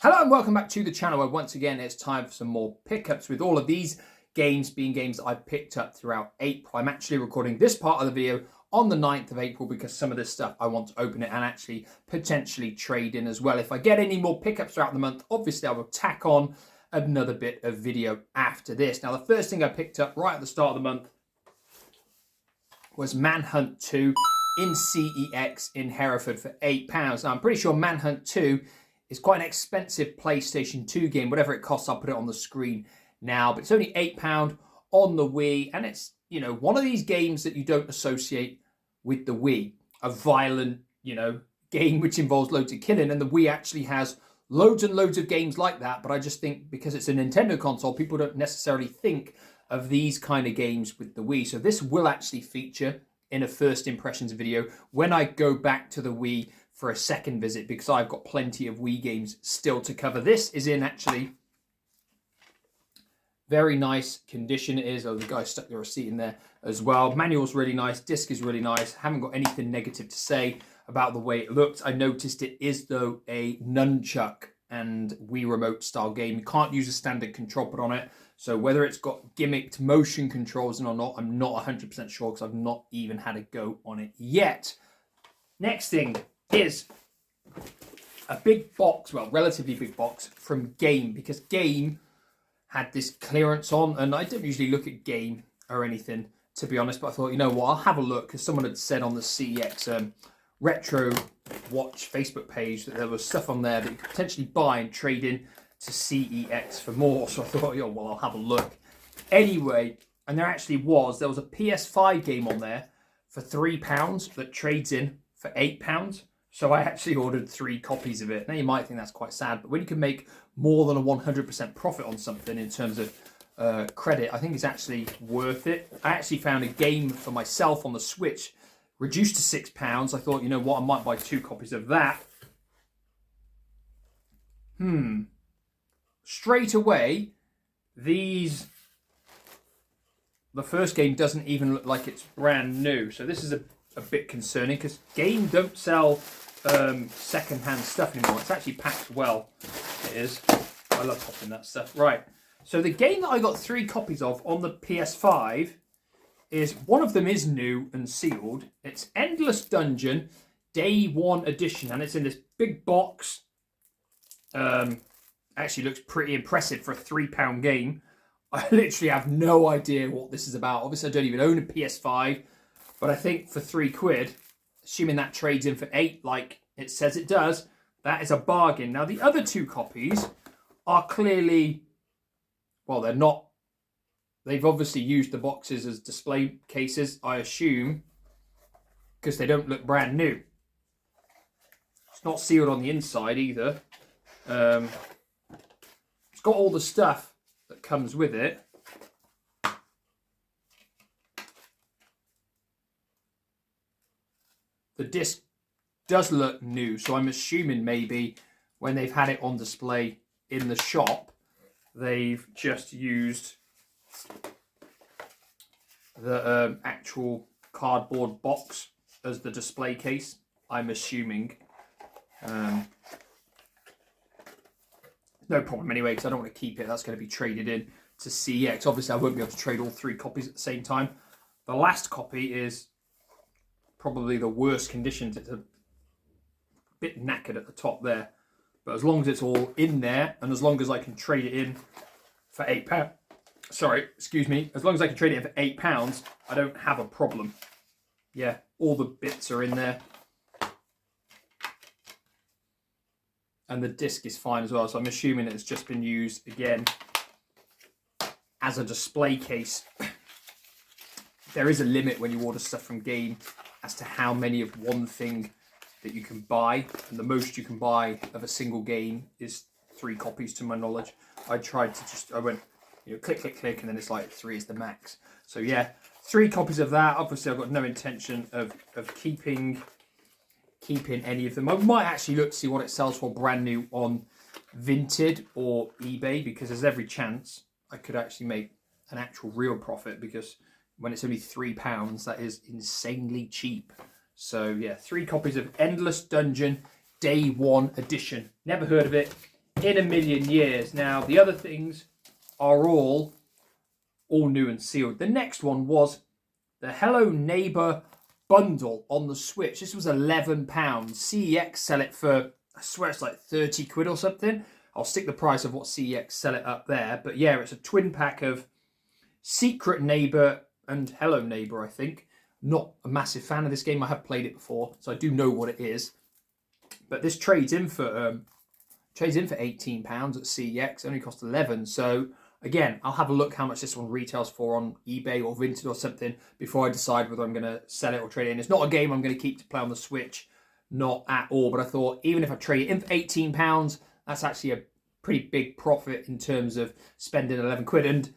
Hello and welcome back to the channel where once again it's time for some more pickups, with all of these games being games that I've picked up throughout April. I'm actually recording this part of the video on the 9th of April because some of this stuff I want to open it and actually potentially trade in as well. If I get any more pickups throughout the month, obviously I will tack on another bit of video after this. Now the first thing I picked up right at the start of the month was Manhunt 2 in CEX in Hereford for £8. Now I'm pretty sure Manhunt 2 is quite an expensive PlayStation 2 game. Whatever it costs, I'll put it on the screen now. But it's only £8 on the Wii. And it's, you know, one of these games that you don't associate with the Wii. A violent, game which involves loads of killing. And the Wii actually has loads and loads of games like that. But I just think because it's a Nintendo console, people don't necessarily think of these kind of games with the Wii. So this will actually feature in a first impressions video when I go back to the Wii for a second visit, because I've got plenty of Wii games still to cover. This is in actually very nice condition. It is. Oh, the guy stuck the receipt in there as well. Manual's really nice. Disc is really nice. Haven't got anything negative to say about the way it looks. I noticed it is, though, a nunchuck and Wii remote style game. You can't use a standard control pad on it. So whether it's got gimmicked motion controls or not, I'm not 100% sure because I've not even had a go on it yet. Next thing is a big box, well, relatively big box from Game, because Game had this clearance on, and I don't usually look at Game or anything, to be honest, but I thought, you know what, I'll have a look, because someone had said on the CEX Retro Watch Facebook page that there was stuff on there that you could potentially buy and trade in to CEX for more, so I thought, yeah, well, I'll have a look. Anyway, and there was a PS5 game on there for £3 that trades in for £8. So I actually ordered 3 copies of it. Now you might think that's quite sad, but when you can make more than a 100% profit on something in terms of credit, I think it's actually worth it. I actually found a game for myself on the Switch reduced to £6. I thought, you know what, I might buy 2 copies of that. Straight away, the first game doesn't even look like it's brand new. So this is a bit concerning, because Game don't sell second-hand stuff anymore. It's actually packed well. It is. I love popping that stuff. Right. So the game that I got 3 copies of on the PS5 is, one of them is new and sealed. It's Endless Dungeon Day 1 Edition, and it's in this big box. Actually looks pretty impressive for a £3 game. I literally have no idea what this is about. Obviously, I don't even own a PS5. But I think for £3, assuming that trades in for 8, like it says it does, that is a bargain. Now, the other 2 copies are clearly, well, they're not. They've obviously used the boxes as display cases, I assume, because they don't look brand new. It's not sealed on the inside either. It's got all the stuff that comes with it. The disc does look new, so I'm assuming maybe when they've had it on display in the shop, they've just used the actual cardboard box as the display case, I'm assuming. No problem anyway, because I don't want to keep it. That's going to be traded in to CEX. Obviously, I won't be able to trade all 3 copies at the same time. The last copy is probably the worst conditions. It's a bit knackered at the top there, but as long as it's all in there, and as long as I can trade it in for £8, as long as I can trade it in for £8, I don't have a problem. Yeah, all the bits are in there, and the disc is fine as well, so I'm assuming it's just been used again as a display case. There is a limit when you order stuff from Game as to how many of one thing that you can buy, and the most you can buy of a single game is 3 copies, to my knowledge. I went, click, click, click, and then it's like 3 is the max. So yeah, 3 copies of that. Obviously, I've got no intention of keeping any of them. I might actually look to see what it sells for brand new on Vinted or eBay, because there's every chance I could actually make an actual real profit, because when it's only £3, that is insanely cheap. So yeah, 3 copies of Endless Dungeon Day 1 Edition. Never heard of it. in a million years. Now, the other things are all new and sealed. The next one was the Hello Neighbor bundle on the Switch. This was £11. CEX sell it for, I swear it's like 30 quid or something. I'll stick the price of what CEX sell it up there. But yeah, it's a twin pack of Secret Neighbor and Hello Neighbor, I think. Not a massive fan of this game. I have played it before, so I do know what it is. But this trades in for £18 at CEX. It only cost 11. So again, I'll have a look how much this one retails for on eBay or Vinted or something before I decide whether I'm going to sell it or trade it in. It's not a game I'm going to keep to play on the Switch, not at all. But I thought even if I trade it in for £18, that's actually a pretty big profit in terms of spending 11 quid. And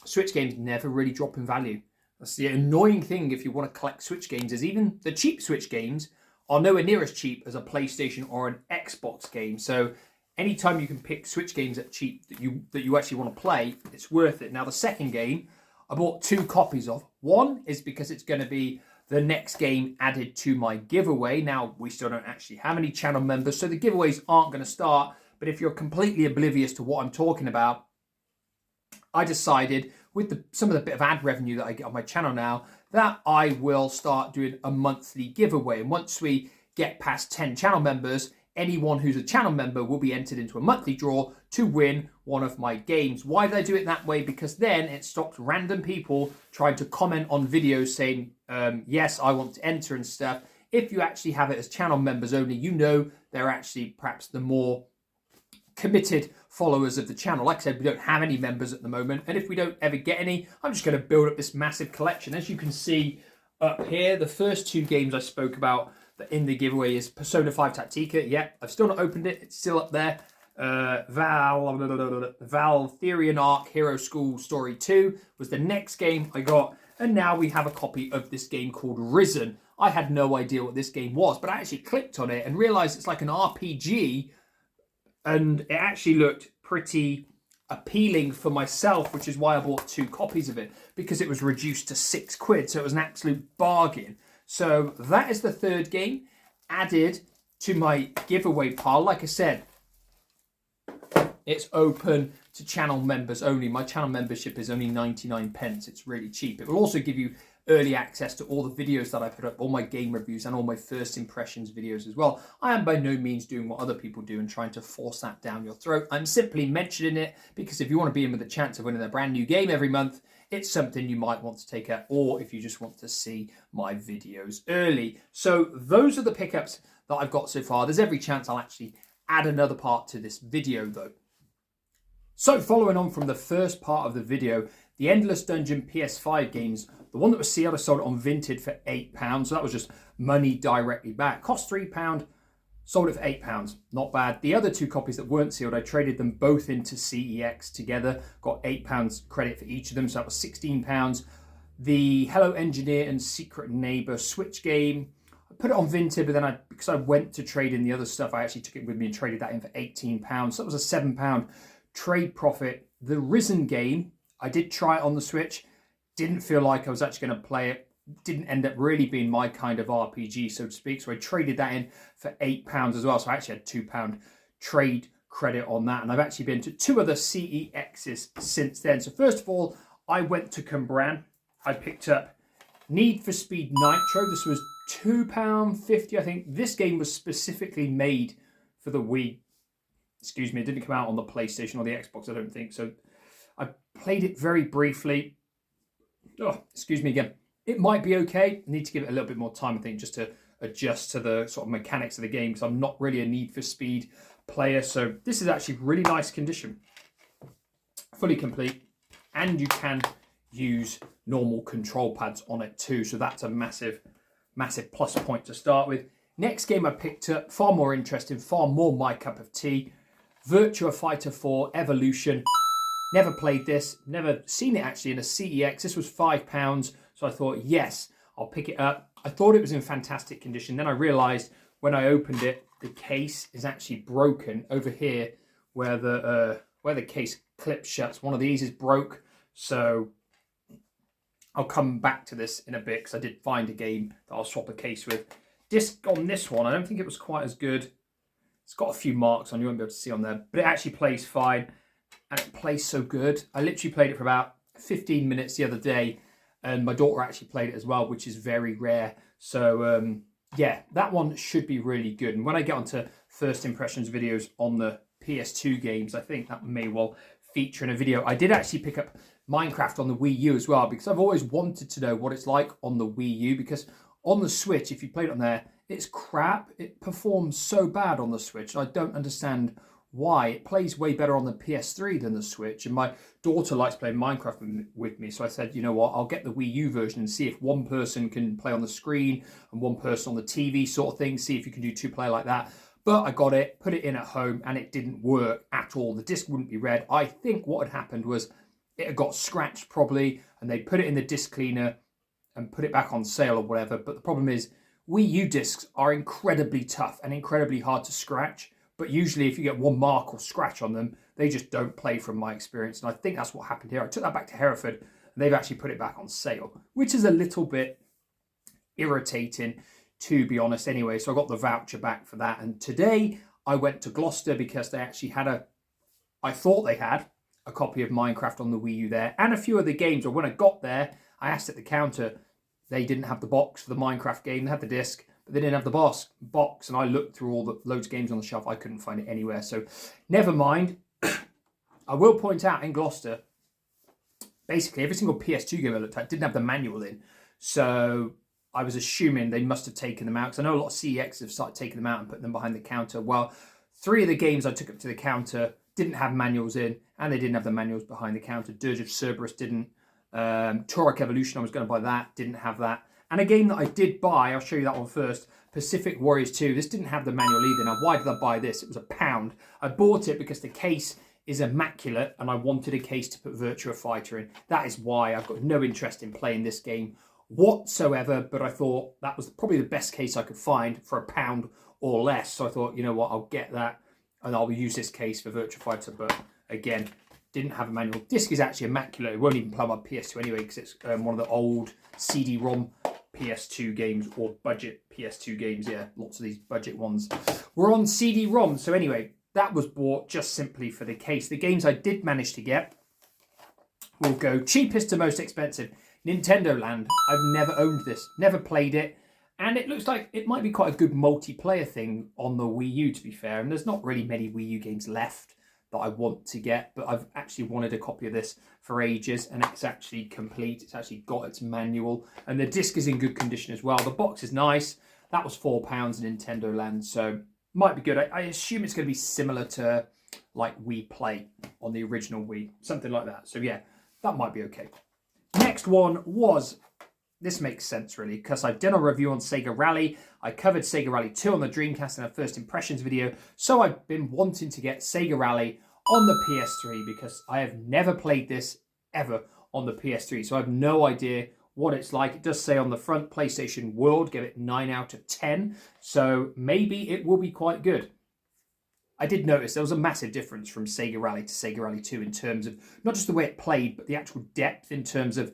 Switch games never really drop in value. That's the annoying thing if you want to collect Switch games, is even the cheap Switch games are nowhere near as cheap as a PlayStation or an Xbox game. So anytime you can pick Switch games at cheap that you actually want to play, it's worth it. Now, the second game I bought 2 copies of. One is because it's going to be the next game added to my giveaway. Now, we still don't actually have any channel members, so the giveaways aren't going to start. But if you're completely oblivious to what I'm talking about, I decided with some of the bit of ad revenue that I get on my channel now, that I will start doing a monthly giveaway. And once we get past 10 channel members, anyone who's a channel member will be entered into a monthly draw to win one of my games. Why did I do it that way? Because then it stopped random people trying to comment on videos saying, yes, I want to enter and stuff. If you actually have it as channel members only, you know they're actually perhaps the more committed followers of the channel. Like I said, we don't have any members at the moment, and if we don't ever get any, I'm just going to build up this massive collection. As you can see up here, the first 2 games I spoke about that in the giveaway is Persona 5 Tactica. Yeah, I've still not opened it. It's still up there. Valtherian Arc Hero School Story 2 was the next game I got, and now we have a copy of this game called Risen. I had no idea what this game was, but I actually clicked on it and realized it's like an RPG, and it actually looked pretty appealing for myself, which is why I bought 2 copies of it, because it was reduced to 6 quid, so it was an absolute bargain. So that is the third game added to my giveaway pile. Like I said, it's open to channel members only. My channel membership is only 99 pence. It's really cheap. It will also give you early access to all the videos that I put up, all my game reviews and all my first impressions videos as well. I am by no means doing what other people do and trying to force that down your throat. I'm simply mentioning it because if you want to be in with a chance of winning a brand new game every month, it's something you might want to take out, or if you just want to see my videos early. So those are the pickups that I've got so far. There's every chance I'll actually add another part to this video though. So following on from the first part of the video, the Endless Dungeon PS5 games, the one that was sealed, I sold it on Vinted for £8. So that was just money directly back. Cost £3, sold it for £8. Not bad. The other 2 copies that weren't sealed, I traded them both into CEX together. Got £8 credit for each of them, so that was £16. The Hello Engineer and Secret Neighbor Switch game, I put it on Vinted, but then because I went to trade in the other stuff, I actually took it with me and traded that in for £18. So that was a £7 trade profit. The Risen game, I did try it on the Switch. Didn't feel like I was actually going to play it. Didn't end up really being my kind of RPG, so to speak. So I traded that in for £8 as well. So I actually had £2 trade credit on that. And I've actually been to 2 other CEXs since then. So first of all, I went to Cambran. I picked up Need for Speed Nitro. This was £2.50, I think. This game was specifically made for the Wii. Excuse me, it didn't come out on the PlayStation or the Xbox, I don't think. So I played it very briefly. Oh, excuse me again. It might be okay. I need to give it a little bit more time, I think, just to adjust to the sort of mechanics of the game, because I'm not really a Need for Speed player. So this is actually really nice condition. Fully complete. And you can use normal control pads on it too. So that's a massive, massive plus point to start with. Next game I picked up, far more interesting, far more my cup of tea. Virtua Fighter 4 Evolution. Never played this, never seen it actually in a CEX. This was £5, so I thought, yes, I'll pick it up. I thought it was in fantastic condition. Then I realised when I opened it, the case is actually broken over here where the case clip shuts. One of these is broke, so I'll come back to this in a bit because I did find a game that I'll swap a case with. Disc on this one, I don't think it was quite as good. It's got a few marks on, you won't be able to see on there, but it actually plays fine, and it plays so good. I literally played it for about 15 minutes the other day, and my daughter actually played it as well, which is very rare. So yeah, that one should be really good. And when I get onto first impressions videos on the PS2 games, I think that may well feature in a video. I did actually pick up Minecraft on the Wii U as well, because I've always wanted to know what it's like on the Wii U, because on the Switch, if you played it on there, it's crap. It performs so bad on the Switch. I don't understand why. It plays way better on the PS3 than the Switch, and my daughter likes playing Minecraft with me, so I said, you know what, I'll get the Wii U version and see if one person can play on the screen and one person on the TV sort of thing, see if you can do two-player like that. But I got it, put it in at home, and it didn't work at all. The disc wouldn't be read. I think what had happened was it had got scratched probably, and they put it in the disc cleaner and put it back on sale or whatever. But the problem is Wii U discs are incredibly tough and incredibly hard to scratch. But usually if you get one mark or scratch on them, they just don't play from my experience. And I think that's what happened here. I took that back to Hereford, and they've actually put it back on sale, which is a little bit irritating, to be honest anyway. So I got the voucher back for that. And today I went to Gloucester because they actually had I thought they had a copy of Minecraft on the Wii U there, and a few other games. Or when I got there, I asked at the counter, they didn't have the box for the Minecraft game. They had the disc, but they didn't have the box. And I looked through all the loads of games on the shelf. I couldn't find it anywhere. So never mind. I will point out in Gloucester, basically every single PS2 game I looked at didn't have the manual in. So I was assuming they must have taken them out, because I know a lot of CEX have started taking them out and putting them behind the counter. Well, 3 of the games I took up to the counter didn't have manuals in, and they didn't have the manuals behind the counter. Dirge of Cerberus didn't. Turok Evolution, I was going to buy that, didn't have that. And a game that I did buy, I'll show you that one first, Pacific Warriors 2. This didn't have the manual either. Now, why did I buy this? It was £1. I bought it because the case is immaculate, and I wanted a case to put Virtua Fighter in. That is why. I've got no interest in playing this game whatsoever, but I thought that was probably the best case I could find for £1 or less. So I thought, you know what, I'll get that, and I'll use this case for Virtua Fighter. But again, didn't have a manual. Disc is actually immaculate. It won't even play my PS2 anyway, because it's one of the old CD-ROM PS2 games, or budget PS2 games. Yeah, lots of these budget ones were on CD-ROM. So anyway, that was bought just simply for the case. The games I did manage to get will go cheapest to most expensive. Nintendo Land. I've never owned this, never played it, and it looks like it might be quite a good multiplayer thing on the Wii U, to be fair. And there's not really many Wii U games left that I want to get, but I've actually wanted a copy of this for ages, and it's actually complete. It's actually got its manual, and the disc is in good condition as well. The box is nice. That was £4 in Nintendo Land, so might be good. I assume it's going to be similar to like Wii Play on the original Wii, something like that. So yeah, that might be okay. Next one was, this makes sense really, because I've done a review on Sega Rally. I covered Sega Rally 2 on the Dreamcast in a first impressions video. So I've been wanting to get Sega Rally on the PS3, because I have never played this ever on the PS3. So I have no idea what it's like. It does say on the front, PlayStation World, give it 9 out of 10. So maybe it will be quite good. I did notice there was a massive difference from Sega Rally to Sega Rally 2 in terms of not just the way it played, but the actual depth in terms of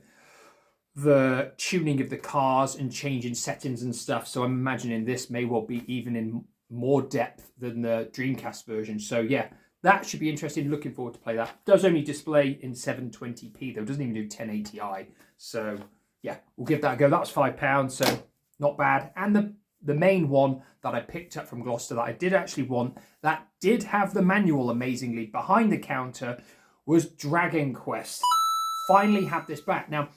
the tuning of the cars and changing settings and stuff. So I'm imagining this may well be even in more depth than the Dreamcast version. So yeah, that should be interesting. Looking forward to play that. Does only display in 720p though. Doesn't even do 1080i. So yeah, we'll give that a go. That was £5, so not bad. And the main one that I picked up from Gloucester that I did actually want, that did have the manual amazingly behind the counter, was Dragon Quest. Finally have this back. Now,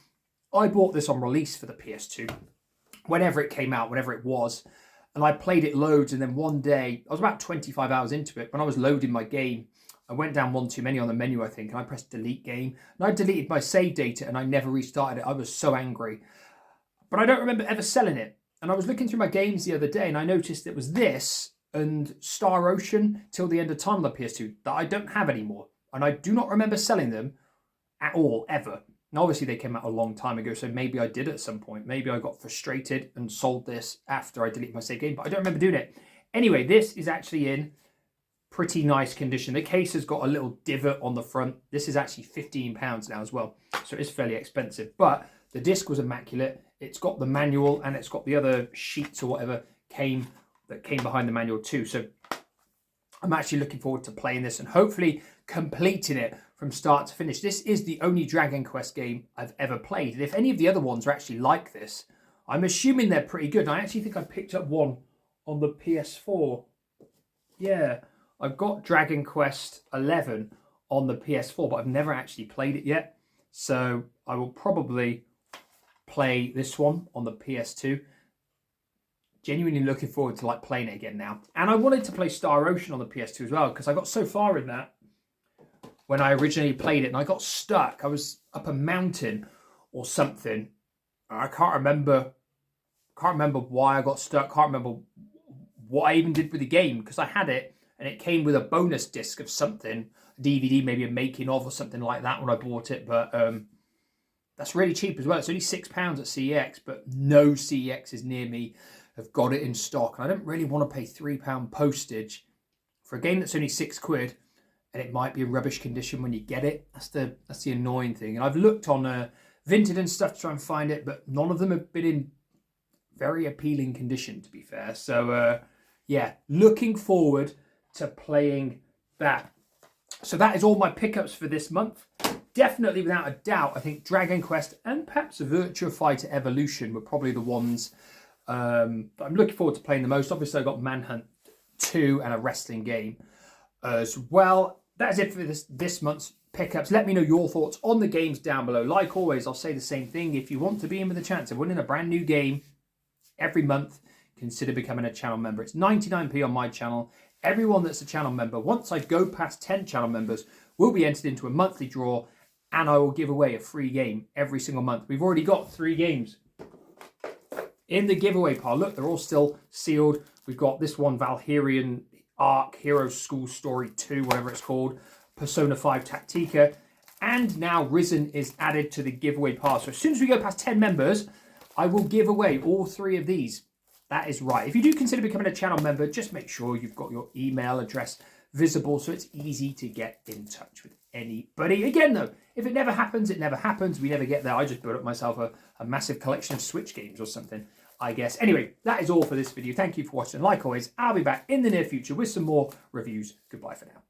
I bought this on release for the PS2, whenever it came out, whenever it was, and I played it loads, and then one day, I was about 25 hours into it, when I was loading my game, I went down one too many on the menu, I think, and I pressed delete game, and I deleted my save data, and I never restarted it. I was so angry. But I don't remember ever selling it. And I was looking through my games the other day, and I noticed it was this and Star Ocean Till the End of Time on the PS2 that I don't have anymore. And I do not remember selling them at all, ever. And obviously they came out a long time ago, so maybe I did at some point. Maybe I got frustrated and sold this after I deleted my save game, but I don't remember doing it. Anyway, this is actually in pretty nice condition. The case has got a little divot on the front. This is actually £15 now as well, so it's fairly expensive. But the disc was immaculate. It's got the manual, and it's got the other sheets or whatever that came behind the manual too. So I'm actually looking forward to playing this and hopefully completing it from start to finish. This is the only Dragon Quest game I've ever played. And if any of the other ones are actually like this, I'm assuming they're pretty good. And I actually think I picked up one on the PS4. Yeah, I've got Dragon Quest 11 on the PS4, but I've never actually played it yet. So I will probably play this one on the PS2. Genuinely looking forward to like playing it again now. And I wanted to play Star Ocean on the PS2 as well, because I got so far in that when I originally played it and I got stuck. I was up a mountain or something. I can't remember why I got stuck. Can't remember what I even did with the game, because I had it and it came with a bonus disc of something, a DVD, maybe a making of or something like that when I bought it. But that's really cheap as well. It's only £6 at CEX, but no CEXs near me have got it in stock. And I don't really want to pay £3 postage for a game that's only £6, and it might be in rubbish condition when you get it. That's the annoying thing. And I've looked on Vinted and stuff to try and find it, but none of them have been in very appealing condition, to be fair. So yeah, looking forward to playing that. So that is all my pickups for this month. Definitely, without a doubt, I think Dragon Quest and perhaps Virtua Fighter Evolution were probably the ones I'm looking forward to playing the most. Obviously, I got Manhunt 2 and a wrestling game as well. That is it for this month's pickups. Let me know your thoughts on the games down below. Like always, I'll say the same thing. If you want to be in with a chance of winning a brand new game every month, consider becoming a channel member. It's 99p on my channel. Everyone that's a channel member, once I go past 10 channel members, will be entered into a monthly draw, and I will give away a free game every single month. We've already got 3 games in the giveaway pile. Look, they're all still sealed. We've got this one, Valkyrian Arc, Hero School Story 2, whatever it's called, Persona 5 Tactica, and now Risen is added to the giveaway pile. So as soon as we go past 10 members, I will give away all 3 of these. That is right. If you do consider becoming a channel member, just make sure you've got your email address visible so it's easy to get in touch with anybody. Again, though, if it never happens, it never happens. We never get there. I just built up myself a massive collection of Switch games or something, I guess. Anyway, that is all for this video. Thank you for watching. Like always, I'll be back in the near future with some more reviews. Goodbye for now.